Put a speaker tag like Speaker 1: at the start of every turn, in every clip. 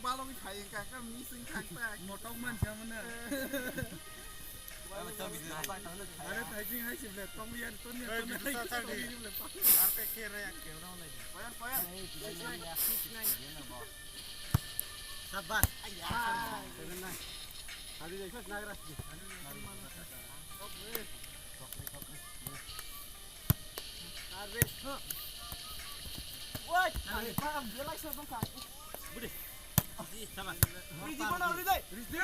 Speaker 1: balong thai kan mi sing khang ta motong man chamana अरे टाइपिंग है सिर्फ तुम यार तुम ये यार पे खेल रहे हैं क्यों ना ले पयान पयान शाबाश अभी देखो नागराज जी अरे ओए काम dia lagi sebelum kan bude sama Rizi mana Rizi Rizi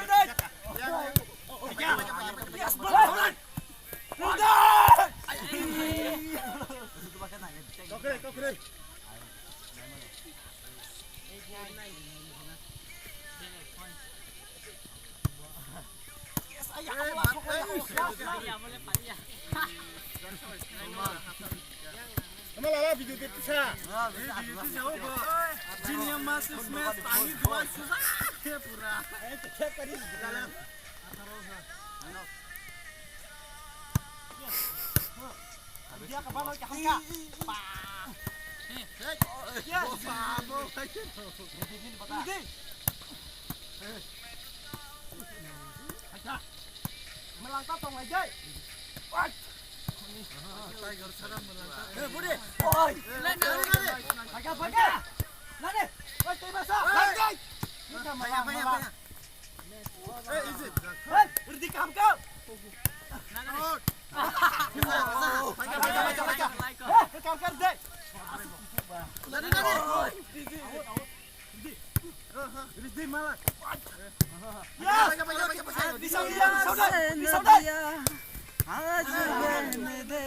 Speaker 1: yes betul Rizi kau kere yes ayah boleh payah Nama lala video itu sah. Video itu jauh kok. Jin yang masuk smash tangis dua susah ya pura. Cek tadi di dalam. Dia ke bawah ke angka. Ya, babo. Ini. Melangkah tong aja. Wah. Tiger serang melangkah. Budi. Oi. Lari. Pakai. Lari. Oi, masuk. Lari. Kita banyak. Easy. Berhenti kamu kau. Out. Pakai. Kau kerja. Lari. Berhenti malah. Ya. Di saudara. आज रहने दे